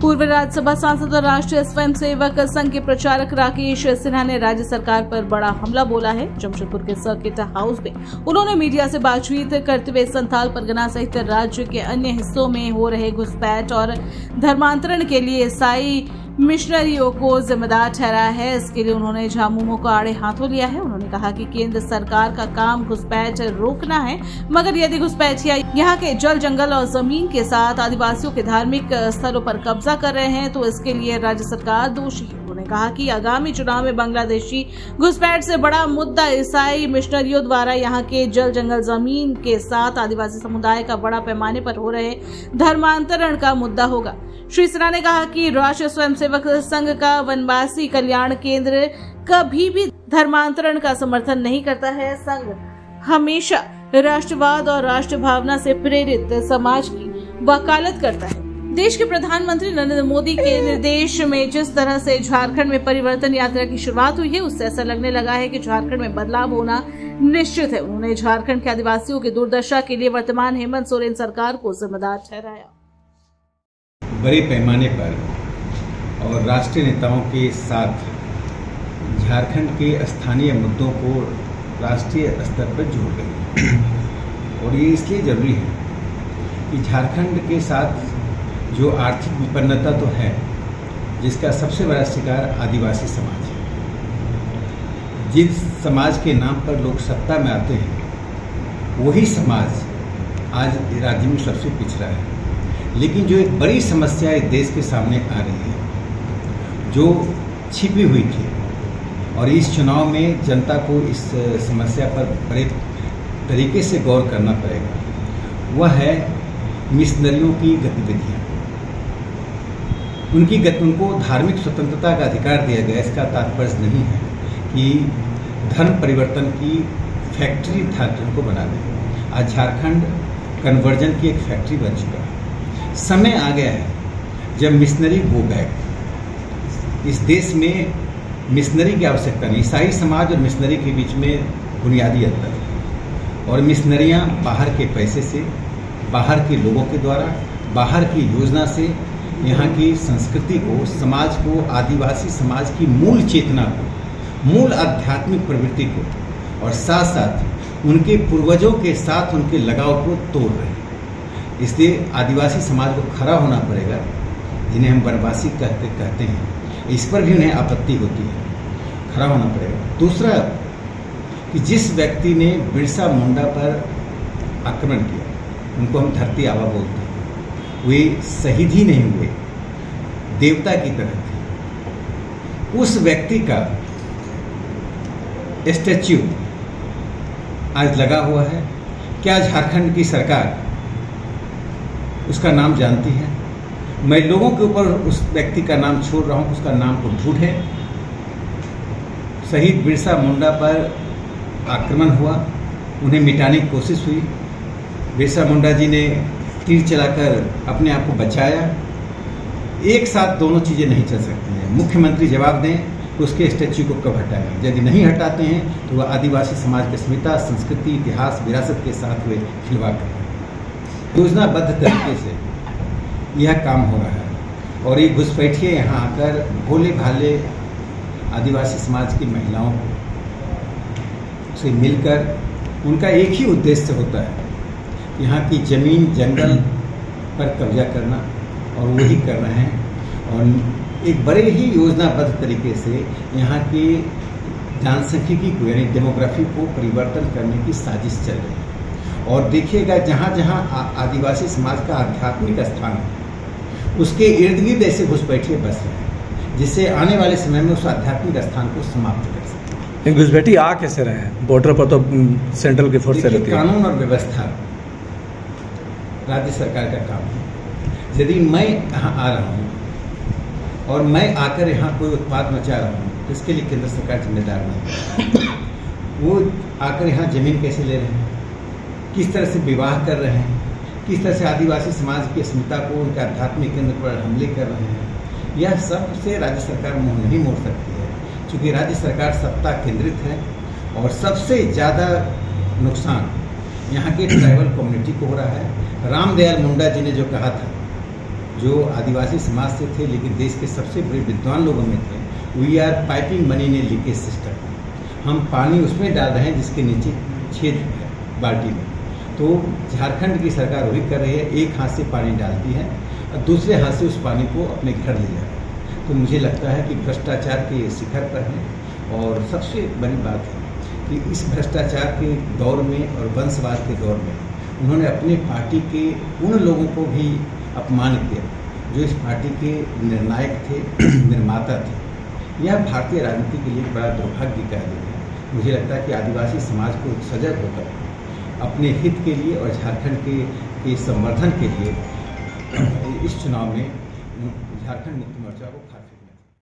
पूर्व राज्यसभा सांसद और राष्ट्रीय स्वयंसेवक संघ के प्रचारक राकेश सिन्हा ने राज्य सरकार पर बड़ा हमला बोला है। जमशेदपुर के सर्किट हाउस में उन्होंने मीडिया से बातचीत करते हुए संथाल परगना सहित राज्य के अन्य हिस्सों में हो रहे घुसपैठ और धर्मांतरण के लिए ईसाई मिशनरियों को जिम्मेदार ठहराया है। इसके लिए उन्होंने झामुमो को आड़े हाथों लिया है। उन्होंने कहा कि केंद्र सरकार का काम घुसपैठ रोकना है, मगर यदि घुसपैठिया यहाँ के जल जंगल और जमीन के साथ आदिवासियों के धार्मिक स्थलों पर कब्जा कर रहे हैं तो इसके लिए राज्य सरकार दोषी है। उन्होंने कहा कि आगामी चुनाव में बांग्लादेशी घुसपैठ से बड़ा मुद्दा ईसाई मिशनरियों द्वारा यहाँ के जल जंगल जमीन के साथ आदिवासी समुदाय का बड़ा पैमाने पर हो रहे धर्मांतरण का मुद्दा होगा। श्री सिन्हा ने कहा कि राष्ट्रीय स्वयंसेवक संघ का वनवासी कल्याण केंद्र कभी भी धर्मांतरण का समर्थन नहीं करता है। संघ हमेशा राष्ट्रवाद और राष्ट्र भावना से प्रेरित समाज की वकालत करता है। देश के प्रधानमंत्री नरेंद्र मोदी के निर्देश में जिस तरह से झारखंड में परिवर्तन यात्रा की शुरुआत हुई है, उससे ऐसा लगने लगा है कि झारखंड में बदलाव होना निश्चित है। उन्होंने झारखंड के आदिवासियों की दुर्दशा के लिए वर्तमान हेमंत सोरेन सरकार को जिम्मेदार ठहराया। बड़े पैमाने पर और राष्ट्रीय नेताओं के साथ झारखंड के स्थानीय मुद्दों को राष्ट्रीय स्तर पर जोड़ गई और ये इसलिए जरूरी है कि झारखंड के साथ जो आर्थिक विपन्नता तो है, जिसका सबसे बड़ा शिकार आदिवासी समाज है। जिस समाज के नाम पर लोग सत्ता में आते हैं वही समाज आज राज्य में सबसे पिछड़ा है। लेकिन जो एक बड़ी समस्या इस देश के सामने आ रही है, जो छिपी हुई थी, और इस चुनाव में जनता को इस समस्या पर बड़े तरीके से गौर करना पड़ेगा, वह है मिशनरियों की गतिविधियाँ। उनको धार्मिक स्वतंत्रता का अधिकार दिया गया। इसका तात्पर्य नहीं है कि धर्म परिवर्तन की फैक्ट्री झारखंड को बना दें। आज झारखंड कन्वर्जन की एक फैक्ट्री बन चुका है। समय आ गया है जब मिशनरी गो बैक। इस देश में मिशनरी की आवश्यकता नहीं। ईसाई समाज और मिशनरी के बीच में बुनियादी अंतर है और मिशनरियाँ बाहर के पैसे से, बाहर के लोगों के द्वारा, बाहर की योजना से यहाँ की संस्कृति को, समाज को, आदिवासी समाज की मूल चेतना को, मूल आध्यात्मिक प्रवृत्ति को और साथ साथ उनके पूर्वजों के साथ उनके लगाव को तोड़ रहे हैं। इसलिए आदिवासी समाज को खड़ा होना पड़ेगा, जिन्हें हम वनवासी कहते हैं। इस पर भी उन्हें आपत्ति होती है, खड़ा होना पड़ेगा। दूसरा कि जिस व्यक्ति ने बिरसा मुंडा पर आक्रमण किया, उनको हम धरती आबा बोलते हैं, वे शहीद ही नहीं हुए, देवता की तरह थे। उस व्यक्ति का स्टैच्यू आज लगा हुआ है। क्या झारखंड की सरकार उसका नाम जानती है? मैं लोगों के ऊपर उस व्यक्ति का नाम छोड़ रहा हूं, उसका नाम को ढूंढे। शहीद बिरसा मुंडा पर आक्रमण हुआ, उन्हें मिटाने की कोशिश हुई। बिरसा मुंडा जी ने तीर चलाकर अपने आप को बचाया। एक साथ दोनों चीज़ें नहीं चल सकती हैं। मुख्यमंत्री जवाब दें कि उसके स्टैच्यू को कब हटाएं। यदि नहीं हटाते हैं तो वह आदिवासी समाज की अस्मिता, संस्कृति, इतिहास, विरासत के साथ वे खिलवाड़ करते हैं। योजनाबद्ध तरीके से यह काम हो रहा है और ये घुसपैठिए यहाँ आकर भोले भाले आदिवासी समाज की महिलाओं से मिलकर, उनका एक ही उद्देश्य होता है, यहाँ की जमीन जंगल पर कब्जा करना, और वही कर रहे हैं। और एक बड़े ही योजनाबद्ध तरीके से यहाँ के जनसांख्यिकी को, यानी डेमोग्राफी को परिवर्तन करने की साजिश चल रही है। और देखिएगा जहाँ जहाँ आदिवासी समाज का आध्यात्मिक स्थान है, उसके इर्द गिर्द ऐसे घुसपैठिए बस रहे हैं, जिससे आने वाले समय में उस आध्यात्मिक स्थान को समाप्त कर सकते हैं। घुसपैठी आ कैसे रहे हैं? बॉर्डर पर तो सेंट्रल की फोर्स रहती है। कानून और व्यवस्था राज्य सरकार का काम है। यदि मैं यहाँ आ रहा हूँ और मैं आकर यहाँ कोई उत्पाद मचा रहा हूँ, तो इसके लिए केंद्र सरकार जिम्मेदार नहीं। वो आकर यहाँ जमीन कैसे ले रहे हैं, किस तरह से विवाह कर रहे हैं, किस तरह से आदिवासी समाज की अस्मिता को, उनके आध्यात्मिक केंद्र पर हमले कर रहे हैं, यह सब से राज्य सरकार मुँह नहीं मोड़ सकती है। क्योंकि राज्य सरकार सत्ता केंद्रित है और सबसे ज़्यादा नुकसान यहाँ के ट्राइबल कम्युनिटी को हो रहा है। रामदयाल मुंडा जी ने जो कहा था जो आदिवासी समाज से थे लेकिन देश के सबसे बड़े विद्वान लोगों में थे, we are piping money in a leakage system. हम पानी उसमें डाल रहे हैं जिसके नीचे छेद है बाल्टी में। तो झारखंड की सरकार वही कर रही है, एक हाथ से पानी डालती है और दूसरे हाथ से उस पानी को अपने घर ले जाती है। तो मुझे लगता है कि भ्रष्टाचार के शिखर पर है और सबसे बड़ी बात है कि इस भ्रष्टाचार के दौर में और वंशवाद के दौर में उन्होंने अपने पार्टी के उन लोगों को भी अपमान किया जो इस पार्टी के निर्णायक थे, निर्माता थे। यह भारतीय राजनीति के लिए बड़ा दुर्भाग्य का दिन है। मुझे लगता है कि आदिवासी समाज को सजग होकर अपने हित के लिए और झारखंड के संवर्धन के लिए इस चुनाव में झारखंड मुक्ति मोर्चा को